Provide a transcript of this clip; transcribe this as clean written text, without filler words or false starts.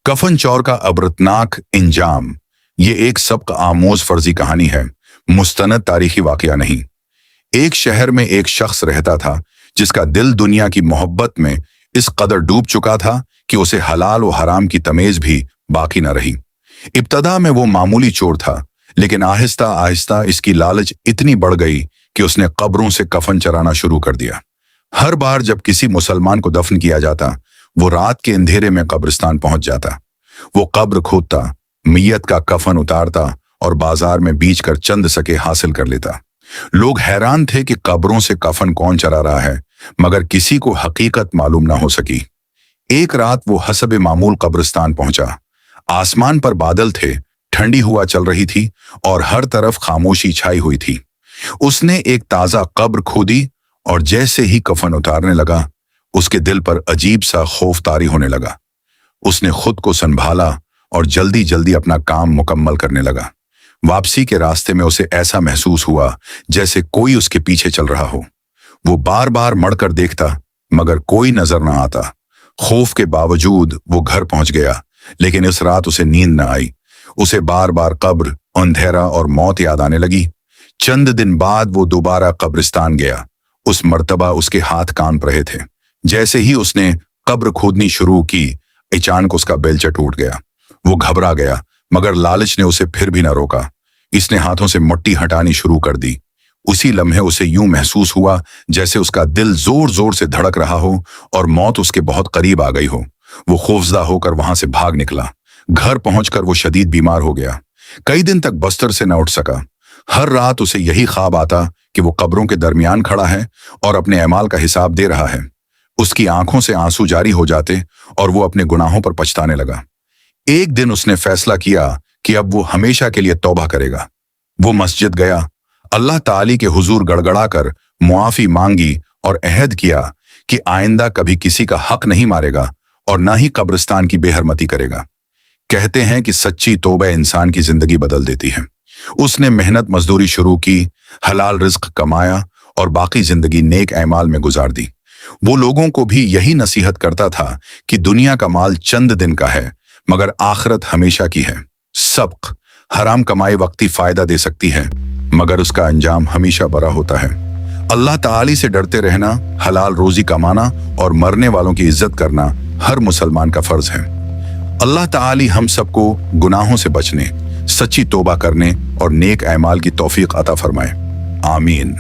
कफन चौर का अबरतनाक इंजाम। ये एक सबक आमोज फर्जी कहानी है, मुस्तनद तारीखी वाकया नहीं। एक शहर में एक शख्स रहता था जिसका दिल दुनिया की मोहब्बत में इस कदर डूब चुका था कि उसे हलाल व हराम की तमीज भी बाकी न रही। इब्तदा में वो मामूली चोर था, लेकिन आहिस्ता आहिस्ता इसकी लालच इतनी बढ़ गई कि उसने कब्रों से कफन चराना शुरू कर दिया। हर बार जब किसी मुसलमान को दफन किया जाता, वो रात के अंधेरे में कब्रिस्तान पहुंच जाता। वो कब्र खोदता, मैयत का कफन उतारता और बाजार में बेच कर चंद सके हासिल कर लेता। लोग हैरान थे कि कब्रों से कफन कौन चरा रहा है, मगर किसी को हकीकत मालूम ना हो सकी। एक रात वो हसब मामूल कब्रिस्तान पहुंचा। आसमान पर बादल थे, ठंडी हवा चल रही थी और हर तरफ खामोशी छाई हुई थी। उसने एक ताजा कब्र खोदी और जैसे ही कफन उतारने लगा, उसके दिल पर अजीब सा खौफ तारी होने लगा। उसने खुद को संभाला और जल्दी जल्दी अपना काम मुकम्मल करने लगा। वापसी के रास्ते में उसे ऐसा महसूस हुआ जैसे कोई उसके पीछे चल रहा हो। वो बार बार मुड़कर देखता, मगर कोई नजर न आता। खौफ के बावजूद वो घर पहुंच गया, लेकिन इस रात उसे नींद न आई। उसे बार बार कब्र, अंधेरा और मौत याद आने लगी। चंद दिन बाद वो दोबारा कब्रिस्तान गया। उस मर्तबा उसके हाथ कांप रहे थे। जैसे ही उसने कब्र खोदनी शुरू की, अचानक उसका बेलचा टूट गया। वो घबरा गया, मगर लालच ने उसे फिर भी न रोका। इसने हाथों से मिट्टी हटानी शुरू कर दी। उसी लम्हे उसे यूं महसूस हुआ जैसे उसका दिल जोर जोर से धड़क रहा हो और मौत उसके बहुत करीब आ गई हो। वो खौफजदा होकर वहां से भाग निकला। घर पहुंचकर वो शदीद बीमार हो गया। कई दिन तक बस्तर से न उठ सका। हर रात उसे यही ख्वाब आता कि वो कब्रों के दरमियान खड़ा है और अपने अमाल का हिसाब दे रहा है। उसकी आंखों से आंसू जारी हो जाते और वो अपने गुनाहों पर पछताने लगा। एक दिन उसने फैसला किया कि अब वो हमेशा के लिए तौबा करेगा। वो मस्जिद गया, अल्लाह ताली के हुजूर गड़गड़ाकर मुआफी मांगी और अहद किया कि आइंदा कभी किसी का हक नहीं मारेगा और न ही कब्रिस्तान की बेहरमती करेगा। कहते हैं कि सच्ची तौबा इंसान की जिंदगी बदल देती है। उसने मेहनत मजदूरी शुरू की, हलाल रिज्क कमाया और बाकी जिंदगी नेक ऐमाल में गुजार दी। वो लोगों को भी यही नसीहत करता था कि दुनिया का माल चंद दिन का है, मगर आखिरत हमेशा की है। सबक, हराम कमाई वक्ती फायदा दे सकती है, मगर उसका अंजाम हमेशा बड़ा होता है। अल्लाह ताली से डरते रहना, हलाल रोजी कमाना और मरने वालों की इज्जत करना हर मुसलमान का फर्ज है। अल्लाह ताली हम सबको गुनाहों से बचने, सच्ची तौबा करने और नेक ऐमाल की तौफीक अता फरमाए। आमीन।